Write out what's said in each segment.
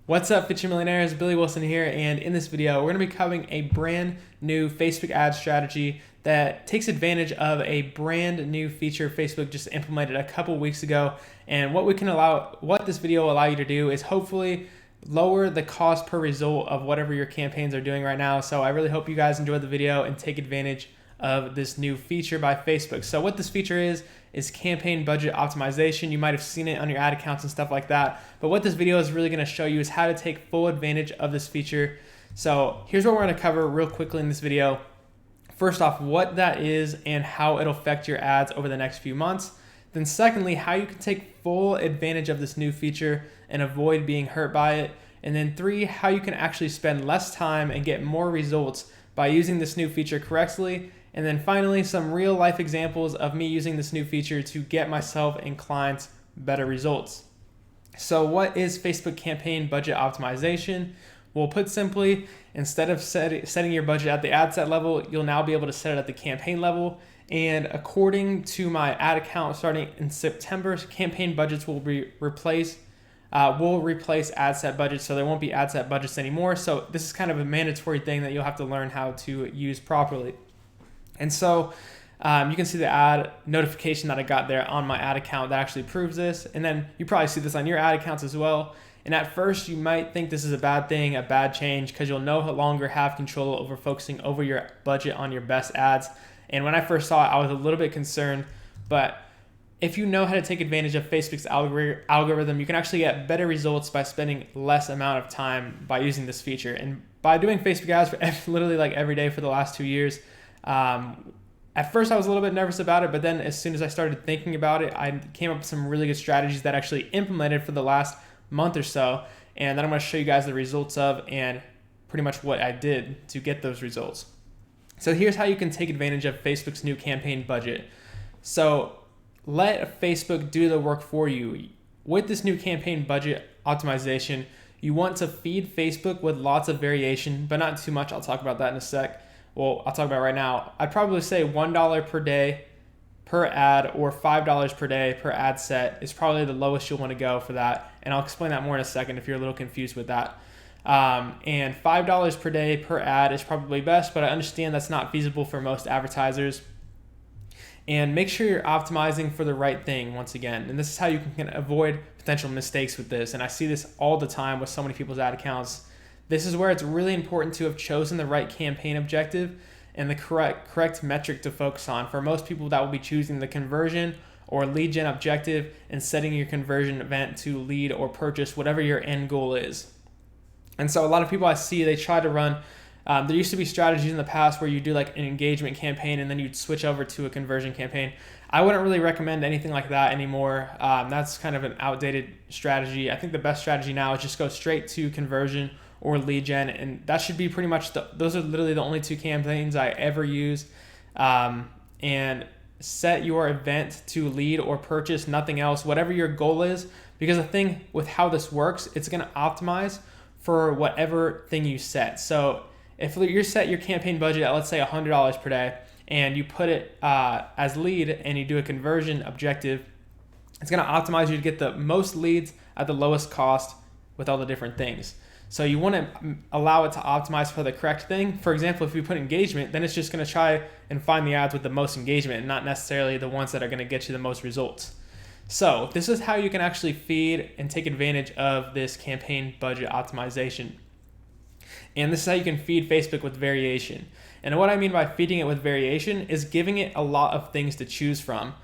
What's up, Future Millionaires? Billy Wilson here, and in this video, we're going to be covering a brand new Facebook ad strategy that takes advantage of a brand new feature Facebook just implemented a couple weeks ago. And what this video will allow you to do is hopefully lower the cost per result of whatever your campaigns are doing right now. So I really hope you guys enjoyed the video and take advantage of this new feature by Facebook. So what this feature is campaign budget optimization. You might have seen it on your ad accounts and stuff like that. But what this video is really going to show you is how to take full advantage of this feature. So here's what we're going to cover real quickly in this video. First off, what that is and how it'll affect your ads over the next few months. Then secondly, how you can take full advantage of this new feature and avoid being hurt by it. And then three, how you can actually spend less time and get more results by using this new feature correctly. And then finally, some real life examples of me using this new feature to get myself and clients better results. So what is Facebook campaign budget optimization? Well, put simply, instead of setting your budget at the ad set level, you'll now be able to set it at the campaign level. And according to my ad account, starting in September, campaign budgets will replace ad set budgets, so there won't be ad set budgets anymore. So this is kind of a mandatory thing that you'll have to learn how to use properly. And so you can see the ad notification that I got there on my ad account that actually proves this. And then you probably see this on your ad accounts as well. And at first you might think this is a bad thing, a bad change, because you'll no longer have control over focusing over your budget on your best ads. And when I first saw it, I was a little bit concerned, but if you know how to take advantage of Facebook's algorithm, you can actually get better results by spending less amount of time by using this feature. And by doing Facebook ads for literally like every day for the last 2 years, at first I was a little bit nervous about it, but then as soon as I started thinking about it, I came up with some really good strategies that I actually implemented for the last month or so, and then I'm going to show you guys the results of and pretty much what I did to get those results. So here's how you can take advantage of Facebook's new campaign budget. So let Facebook do the work for you. With this new campaign budget optimization, you want to feed Facebook with lots of variation, but not too much. I'll talk about that in a sec. Well, I'll talk about it right now. I'd probably say $1 per day per ad or $5 per day per ad set is probably the lowest you'll want to go for that. And I'll explain that more in a second if you're a little confused with that. And $5 per day per ad is probably best, but I understand that's not feasible for most advertisers. And make sure you're optimizing for the right thing once again. And this is how you can avoid potential mistakes with this. And I see this all the time with so many people's ad accounts. This is where it's really important to have chosen the right campaign objective and the correct metric to focus on. For most people, that will be choosing the conversion or lead gen objective and setting your conversion event to lead or purchase, whatever your end goal is. And so a lot of people I see, they try to run, there used to be strategies in the past where you do like an engagement campaign and then you'd switch over to a conversion campaign. I wouldn't really recommend anything like that anymore. That's kind of an outdated strategy. I think the best strategy now is just go straight to conversion or lead gen, and that should be pretty much those are literally the only two campaigns I ever use. And set your event to lead or purchase, nothing else, whatever your goal is, because the thing with how this works, it's going to optimize for whatever thing you set. So if you set your campaign budget at, let's say, $100 per day, and you put it as lead and you do a conversion objective, it's going to optimize you to get the most leads at the lowest cost with all the different things. So you want to allow it to optimize for the correct thing. For example, if we put engagement, then it's just going to try and find the ads with the most engagement and not necessarily the ones that are going to get you the most results. So this is how you can actually feed and take advantage of this campaign budget optimization. And this is how you can feed Facebook with variation. And what I mean by feeding it with variation is giving it a lot of things to choose from.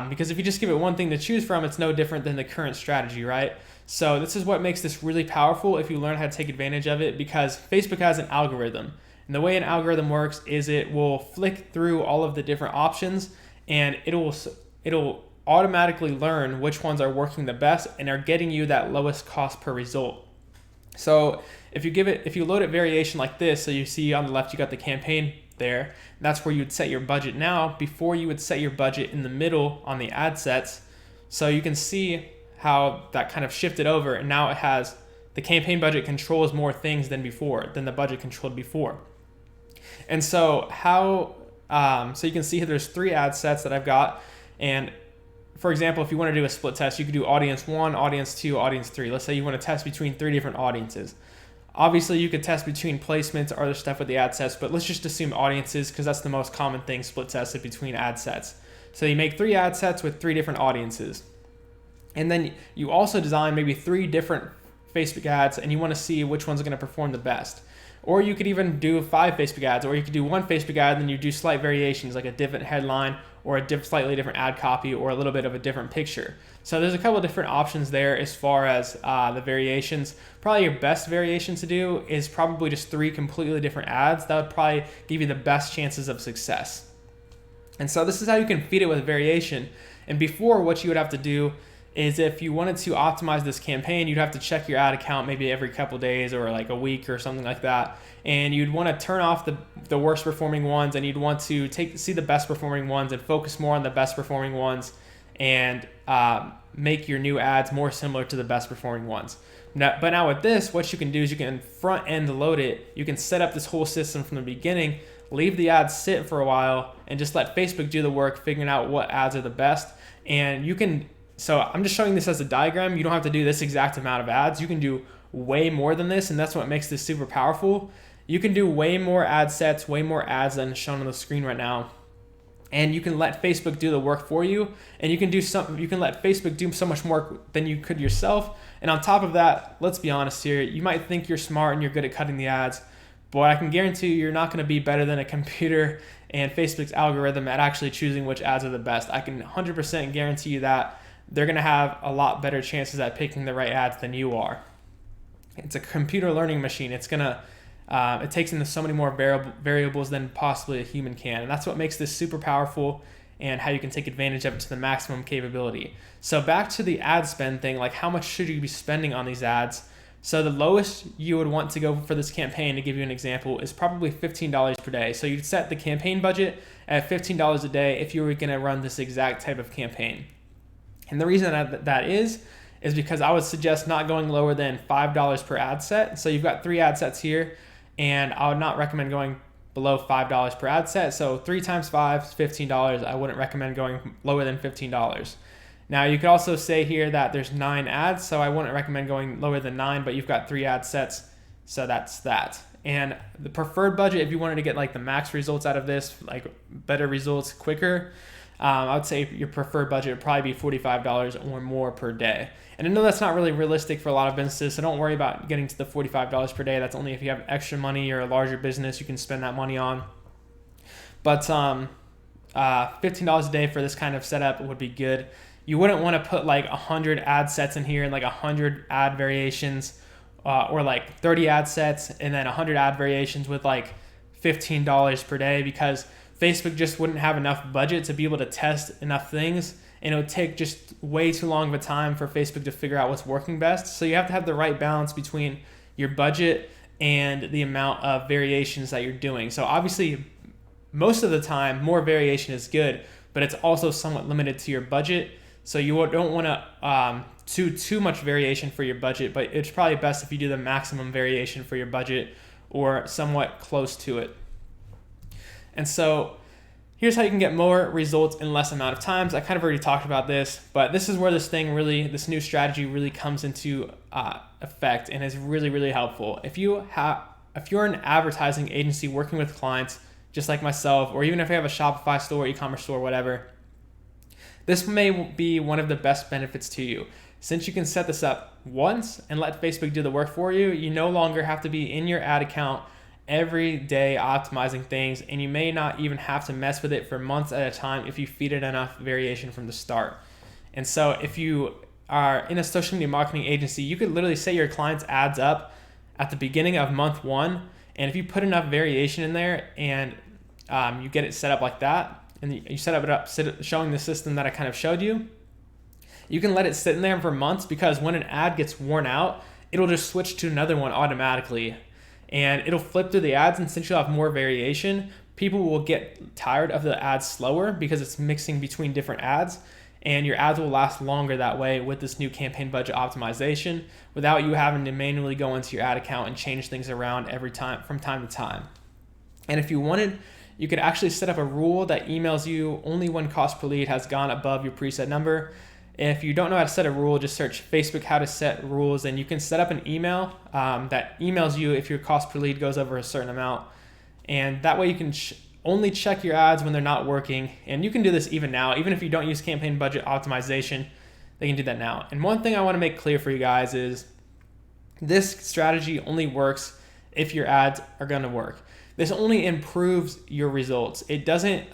Because if you just give it one thing to choose from, it's no different than the current strategy, right? So this is what makes this really powerful if you learn how to take advantage of it, because Facebook has an algorithm. And the way an algorithm works is it will flick through all of the different options and it'll automatically learn which ones are working the best and are getting you that lowest cost per result. So if you load it variation like this, so you see on the left you got the campaign there, that's where you would set your budget now before you would set your budget in the middle on the ad sets. So you can see how that kind of shifted over, and now it has the campaign budget controls more things than the budget controlled before. And so so you can see there's 3 ad sets that I've got, and for example, if you want to do a split test, you could do audience 1, audience 2, audience 3. Let's say you want to test between 3 different audiences. Obviously, you could test between placements or other stuff with the ad sets, but let's just assume audiences because that's the most common thing split tested between ad sets. So you make 3 ad sets with 3 different audiences. And then you also design maybe 3 different Facebook ads and you want to see which one's going to perform the best. Or you could even do 5 Facebook ads, or you could do 1 Facebook ad and then you do slight variations like a different headline or a slightly different ad copy or a little bit of a different picture. So there's a couple of different options there as far as the variations. Probably your best variation to do is probably just 3 completely different ads. That would probably give you the best chances of success. And so this is how you can feed it with variation. And before, what you would have to do is if you wanted to optimize this campaign, you'd have to check your ad account maybe every couple days or like a week or something like that. And you'd want to turn off the worst performing ones, and you'd want to see the best performing ones and focus more on the best performing ones and make your new ads more similar to the best performing ones. But now with this, what you can do is you can front end load it. You can set up this whole system from the beginning, leave the ads sit for a while, and just let Facebook do the work figuring out what ads are the best. And you can, so I'm just showing this as a diagram. You don't have to do this exact amount of ads. You can do way more than this, and that's what makes this super powerful. You can do way more ad sets, way more ads than shown on the screen right now. And you can let Facebook do the work for you, and you can let Facebook do so much more than you could yourself. And on top of that, let's be honest here, you might think you're smart and you're good at cutting the ads, but I can guarantee you're not going to be better than a computer and Facebook's algorithm at actually choosing which ads are the best. I can 100% guarantee you that they're going to have a lot better chances at picking the right ads than you are. It's a computer learning machine. It's going to it takes in so many more variables than possibly a human can. And that's what makes this super powerful and how you can take advantage of it to the maximum capability. So back to the ad spend thing, like how much should you be spending on these ads? So the lowest you would want to go for this campaign, to give you an example, is probably $15 per day. So you'd set the campaign budget at $15 a day if you were going to run this exact type of campaign. And the reason that is because I would suggest not going lower than $5 per ad set. So you've got 3 ad sets here, and I would not recommend going below $5 per ad set. So 3 times 5 is $15. I wouldn't recommend going lower than $15. Now you could also say here that there's 9 ads, so I wouldn't recommend going lower than 9, but you've got 3 ad sets, so that's that. And the preferred budget, if you wanted to get like the max results out of this, like better results quicker, I would say your preferred budget would probably be $45 or more per day. And I know that's not really realistic for a lot of businesses, so don't worry about getting to the $45 per day. That's only if you have extra money or a larger business you can spend that money on. But $15 a day for this kind of setup would be good. You wouldn't want to put like 100 ad sets in here and like 100 ad variations or like 30 ad sets and then 100 ad variations with like $15 per day, because Facebook just wouldn't have enough budget to be able to test enough things, and it would take just way too long of a time for Facebook to figure out what's working best. So you have to have the right balance between your budget and the amount of variations that you're doing. So obviously, most of the time, more variation is good, but it's also somewhat limited to your budget. So you don't want to do too much variation for your budget, but it's probably best if you do the maximum variation for your budget or somewhat close to it. And so here's how you can get more results in less amount of times. I kind of already talked about this, but this is where this new strategy really comes into effect and is really, really helpful. If you're an advertising agency working with clients, just like myself, or even if you have a Shopify store, e-commerce store, whatever, this may be one of the best benefits to you. Since you can set this up once and let Facebook do the work for you, you no longer have to be in your ad account every day optimizing things, and you may not even have to mess with it for months at a time if you feed it enough variation from the start. And so if you are in a social media marketing agency, you could literally set your clients' ads up at the beginning of month 1, and if you put enough variation in there and you get it set up like that, and you set it up showing the system that I kind of showed you, you can let it sit in there for months, because when an ad gets worn out, it'll just switch to another one automatically. And it'll flip through the ads, and since you'll have more variation, people will get tired of the ads slower because it's mixing between different ads, and your ads will last longer that way with this new campaign budget optimization without you having to manually go into your ad account and change things around every time from time to time. And if you wanted, you could actually set up a rule that emails you only when cost per lead has gone above your preset number. If you don't know how to set a rule, just search Facebook how to set rules, and you can set up an email that emails you if your cost per lead goes over a certain amount. And that way you can only check your ads when they're not working. And you can do this even now, even if you don't use campaign budget optimization, they can do that now. And one thing I want to make clear for you guys is this strategy only works if your ads are going to work. This only improves your results. It doesn't,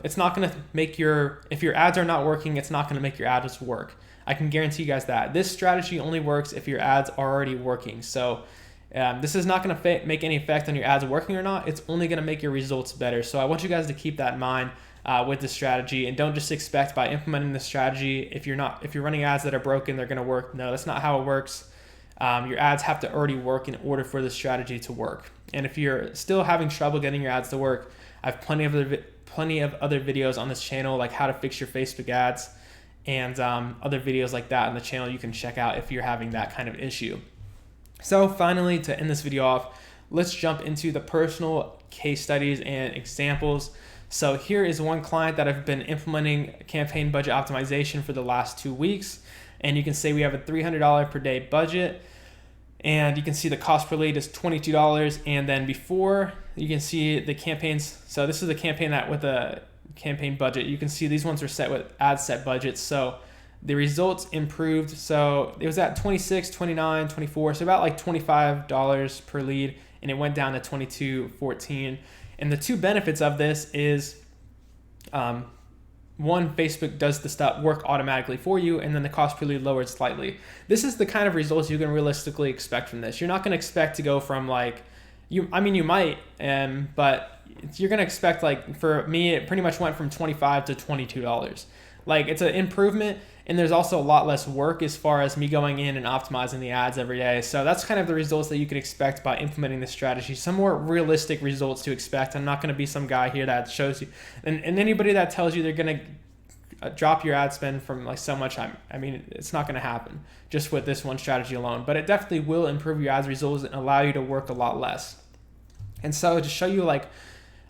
it's not going to make if your ads are not working, it's not going to make your ads work. I can guarantee you guys that. This strategy only works if your ads are already working. So this is not going to make any effect on your ads working or not. It's only going to make your results better. So I want you guys to keep that in mind with this strategy, and don't just expect by implementing this strategy, if you're running ads that are broken, they're going to work. No, that's not how it works. Your ads have to already work in order for this strategy to work. And if you're still having trouble getting your ads to work, I have plenty of other videos on this channel, like how to fix your Facebook ads, and other videos like that on the channel you can check out if you're having that kind of issue. So finally, to end this video off, let's jump into the personal case studies and examples. So here is one client that I've been implementing campaign budget optimization for the last 2 weeks. And you can say we have a $300 per day budget. And you can see the cost per lead is $22. And then before, you can see the campaigns. So this is a campaign that with a campaign budget. You can see these ones are set with ad set budgets. So the results improved. So it was at 26, 29, 24. So about like $25 per lead. And it went down to 22.14. And the two benefits of this is, one, Facebook does the stuff work automatically for you, and then the cost per lead lowered slightly. This is the kind of results you can realistically expect from this. You're not going to expect to go from you might, but you're going to expect, like, for me, it pretty much went from $25 to $22. Like, it's an improvement, and there's also a lot less work as far as me going in and optimizing the ads every day. So that's kind of the results that you can expect by implementing this strategy. Some more realistic results to expect. I'm not going to be some guy here that shows you, and anybody that tells you they're going to drop your ad spend from like so much, it's not going to happen just with this one strategy alone. But it definitely will improve your ads results and allow you to work a lot less. And so to show you like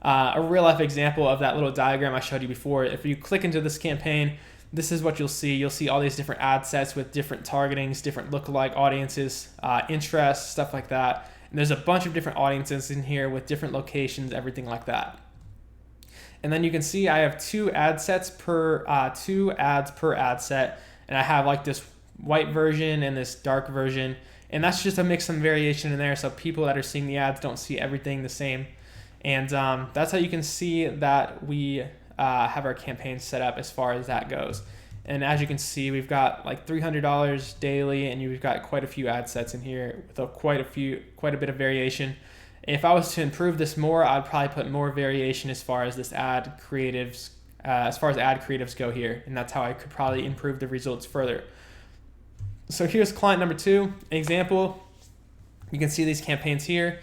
a real life example of that little diagram I showed you before, if you click into this campaign, this is what you'll see. You'll see all these different ad sets with different targetings, different lookalike audiences, interests, stuff like that. And there's a bunch of different audiences in here with different locations, everything like that. And then you can see I have two ads per ad set, and I have like this white version and this dark version, and that's just to mix some variation in there so people that are seeing the ads don't see everything the same. And that's how you can see that we have our campaign set up as far as that goes. And as you can see, we've got like $300 daily, and we've got quite a few ad sets in here with quite a bit of variation. If I was to improve this more, I'd probably put more variation as far as this ad creatives go here, and that's how I could probably improve the results further. So here's client number 2, an example. You can see these campaigns here.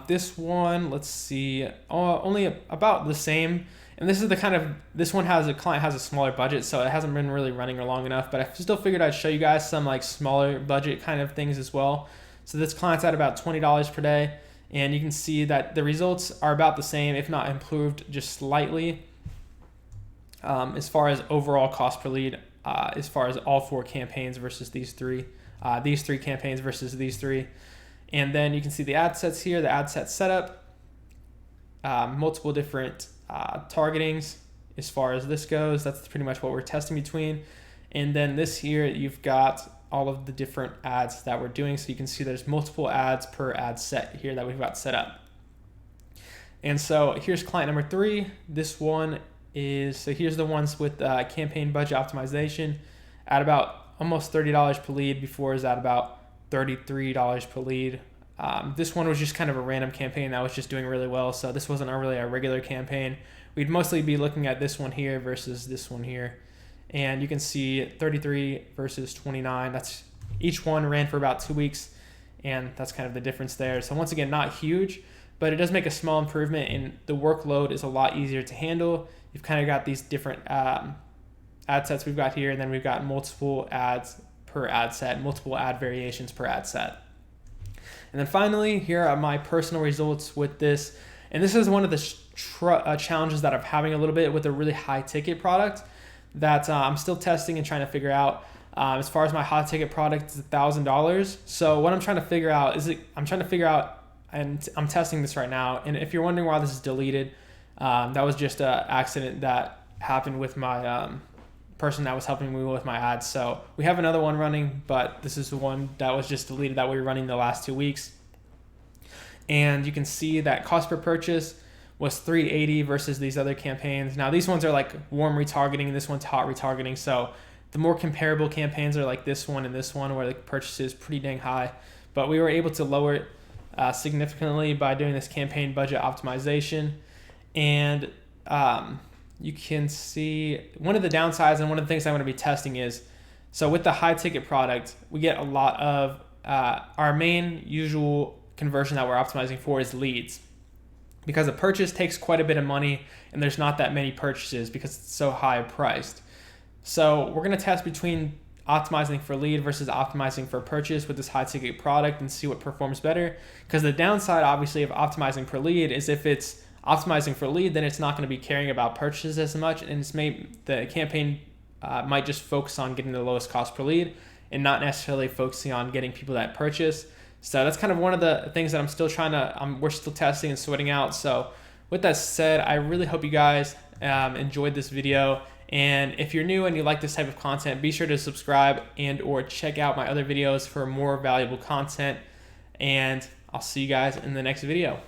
This one, let's see, only about the same. And this is this one client has a smaller budget, so it hasn't been really running long enough, but I still figured I'd show you guys some like smaller budget kind of things as well. So this client's at about $20 per day, and you can see that the results are about the same, if not improved just slightly, as far as overall cost per lead, as far as all 4 campaigns versus these 3 campaigns versus these 3. And then you can see the ad sets here, the ad set setup, multiple different targetings as far as this goes. That's pretty much what we're testing between. And then this here, you've got all of the different ads that we're doing. So you can see there's multiple ads per ad set here that we've got set up. And so here's client number 3. This one is, so here's the ones with campaign budget optimization at about almost $30 per lead. Before is at about $33 per lead. This one was just kind of a random campaign that was just doing really well, so this wasn't really a regular campaign. We'd mostly be looking at this one here versus this one here, and you can see 33 versus 29. That's each one ran for about 2 weeks, and that's kind of the difference there. So once again, not huge, but it does make a small improvement, and the workload is a lot easier to handle. You've kind of got these different ad sets we've got here, and then we've got multiple ads per ad set, multiple ad variations per ad set. And then finally, here are my personal results with this. And this is one of the challenges that I'm having a little bit with a really high ticket product that I'm still testing and trying to figure out. As far as my high ticket product is $1,000. So what I'm trying to figure out is and I'm testing this right now. And if you're wondering why this is deleted, that was just an accident that happened with my person that was helping me with my ads. So we have another one running, but this is the one that was just deleted that we were running the last 2 weeks. And you can see that cost per purchase was $380 versus these other campaigns. Now these ones are like warm retargeting and this one's hot retargeting. So the more comparable campaigns are like this one and this one where the purchase is pretty dang high. But we were able to lower it significantly by doing this campaign budget optimization. And you can see one of the downsides and one of the things I'm going to be testing is, so with the high ticket product, we get a lot of, our main usual conversion that we're optimizing for is leads. Because a purchase takes quite a bit of money and there's not that many purchases because it's so high priced. So we're going to test between optimizing for lead versus optimizing for purchase with this high ticket product and see what performs better. Because the downside obviously of optimizing for lead is if it's optimizing for lead, then it's not going to be caring about purchases as much, and the campaign might just focus on getting the lowest cost per lead and not necessarily focusing on getting people that purchase. So that's kind of one of the things that we're still testing and sorting out. So with that said, I really hope you guys enjoyed this video. And if you're new and you like this type of content, be sure to subscribe and or check out my other videos for more valuable content. And I'll see you guys in the next video.